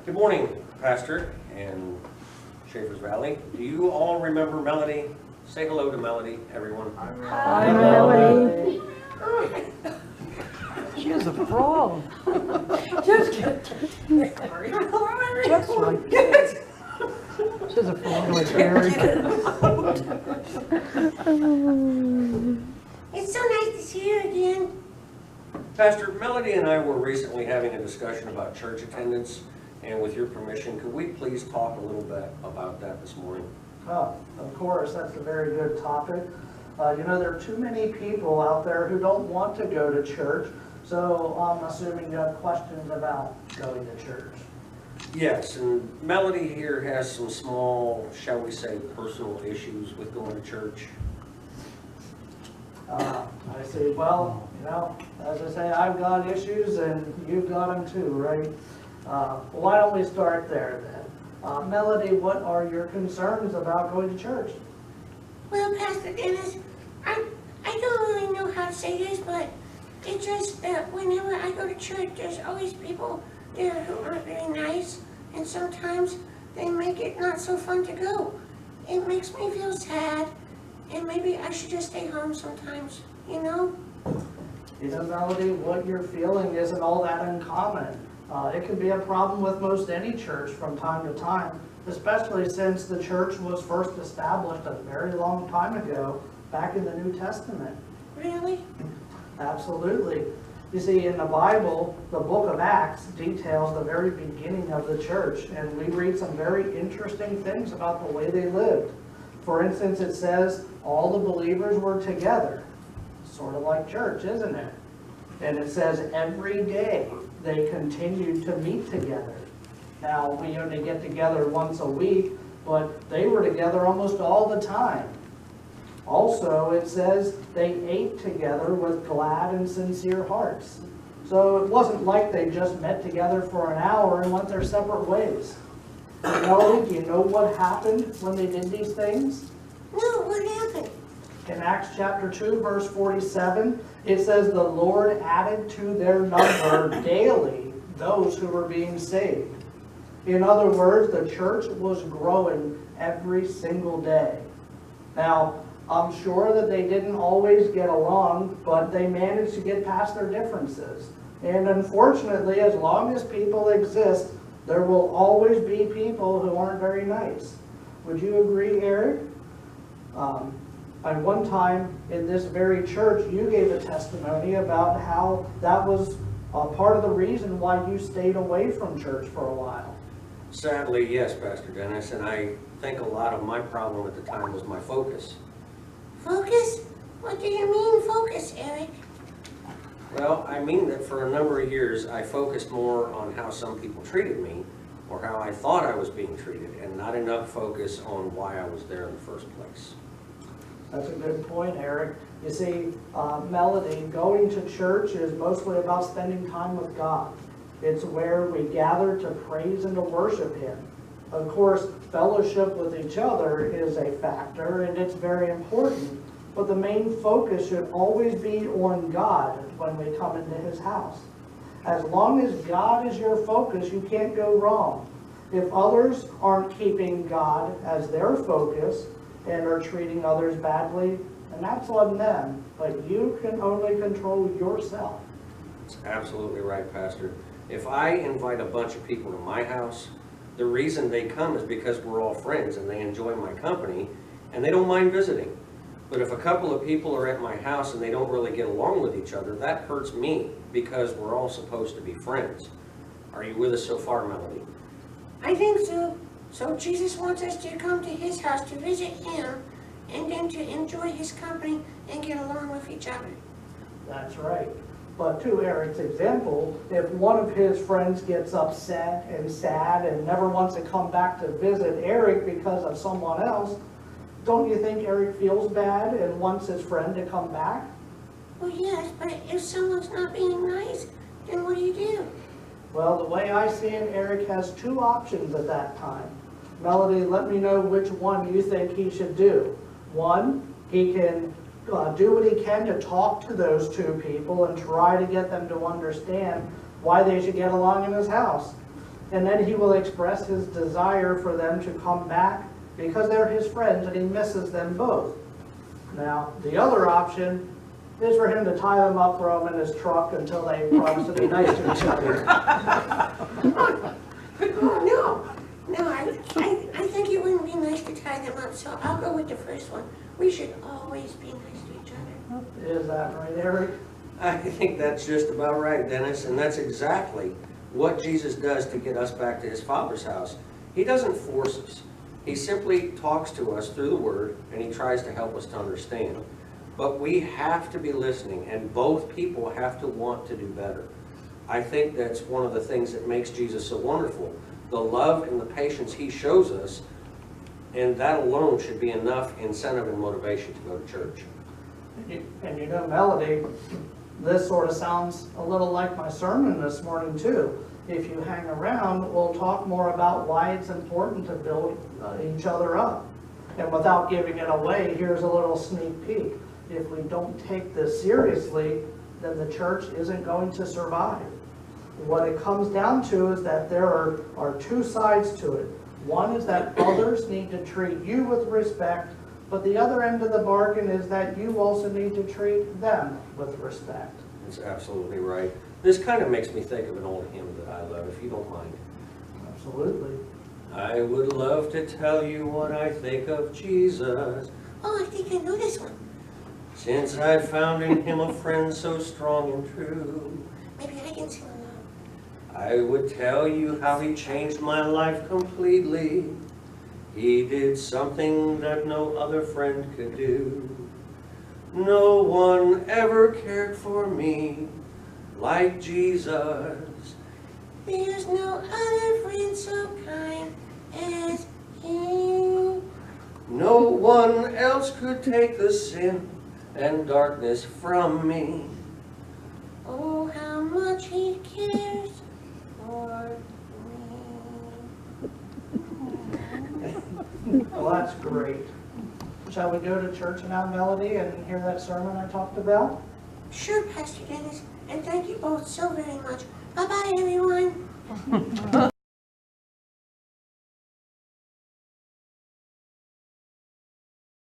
Good morning, Pastor and Schaefer's Valley. Do you all remember Melody? Say hello to Melody, everyone. Hi, Melody. She is a frog. Just kidding. Just like she's a frog like Eric. It's so nice to see you again. Pastor, Melody and I were recently having a discussion about church attendance, and with your permission, could we please talk a little bit about that this morning? Oh, of course, that's a very good topic. There are too many people out there who don't want to go to church, so I'm assuming you have questions about going to church. Yes, and Melody here has some small, shall we say, personal issues with going to church. I see. Well, as I say, I've got issues and you've got them too, right? Why don't we start there then? Melody, what are your concerns about going to church? Well, Pastor Dennis, I don't really know how to say this, but it's just that whenever I go to church, there's always people there who aren't very nice, and sometimes they make it not so fun to go. It makes me feel sad, and maybe I should just stay home sometimes, Melody, what you're feeling isn't all that uncommon. It can be a problem with most any church from time to time, especially since the church was first established a very long time ago, back in the New Testament. Really? Absolutely. You see, in the Bible, the book of Acts details the very beginning of the church, and we read some very interesting things about the way they lived. For instance, it says all the believers were together, sort of like church, isn't it? And it says every day they continued to meet together. Now, we only get together once a week, but they were together almost all the time. Also, it says they ate together with glad and sincere hearts. So it wasn't like they just met together for an hour and went their separate ways. Melody, do you know what happened when they did these things? No, what happened? In Acts chapter 2, verse 47, it says the Lord added to their number daily those who were being saved. In other words, the church was growing every single day. Now, I'm sure that they didn't always get along, but they managed to get past their differences. And unfortunately, as long as people exist, there will always be people who aren't very nice. Would you agree, Eric? At one time in this very church, you gave a testimony about how that was part of the reason why you stayed away from church for a while. Sadly, yes, Pastor Dennis, and I think a lot of my problem at the time was my focus. Focus? What do you mean focus, Eric? Well, I mean that for a number of years, I focused more on how some people treated me or how I thought I was being treated, and not enough focus on why I was there in the first place. That's a good point, Eric. You see, Melody, going to church is mostly about spending time with God. It's where we gather to praise and to worship Him. Of course, fellowship with each other is a factor, and it's very important. But the main focus should always be on God when we come into His house. As long as God is your focus, you can't go wrong. If others aren't keeping God as their focus and are treating others badly, and that's on them, but you can only control yourself. That's absolutely right, Pastor. If I invite a bunch of people to my house, the reason they come is because we're all friends and they enjoy my company and they don't mind visiting. But if a couple of people are at my house and they don't really get along with each other, that hurts me because we're all supposed to be friends. Are you with us so far, Melody? I think so. So Jesus wants us to come to His house to visit Him and then to enjoy His company and get along with each other. That's right. But to Eric's example, if one of his friends gets upset and sad and never wants to come back to visit Eric because of someone else, don't you think Eric feels bad and wants his friend to come back? Well, yes, but if someone's not being nice, then what do you do? Well, the way I see it, Eric has two options at that time. Melody, let me know which one you think he should do. One, he can do what he can to talk to those two people and try to get them to understand why they should get along in his house. and then he will express his desire for them to come back because they're his friends and he misses them both. Now, the other option is for him to tie them up, throw them in his truck until they promise to be nice to each other. Oh, no, I think it wouldn't be nice to tie them up, so I'll go with the first one. We should always be nice to each other. Is that right, Eric? I think that's just about right, Dennis, and that's exactly what Jesus does to get us back to his Father's house. He doesn't force us. He simply talks to us through the Word, and he tries to help us to understand. But we have to be listening, and both people have to want to do better. I think that's one of the things that makes Jesus so wonderful. The love and the patience he shows us, and that alone should be enough incentive and motivation to go to church. And you know, Melody, this sort of sounds a little like my sermon this morning too. If you hang around, we'll talk more about why it's important to build each other up. And without giving it away, here's a little sneak peek. If we don't take this seriously, then the church isn't going to survive. What it comes down to is that there are two sides to it. One is that others need to treat you with respect, but the other end of the bargain is that you also need to treat them with respect. That's absolutely right. This kind of makes me think of an old hymn that I love, if you don't mind. Absolutely. I would love to tell you what I think of Jesus, Oh, I think I know this one. since I found in him a friend so strong and true. Maybe I can sing along. I would tell you how he changed my life completely. He did something that no other friend could do. No one ever cared for me like Jesus. There's no other friend so kind as he. No one else could take the sin and darkness from me. Oh, how much he cares for me. Well, that's great. Shall we go to church now, Melody, and hear that sermon I talked about? Sure, Pastor Dennis, and thank you both so very much. Bye-bye, everyone.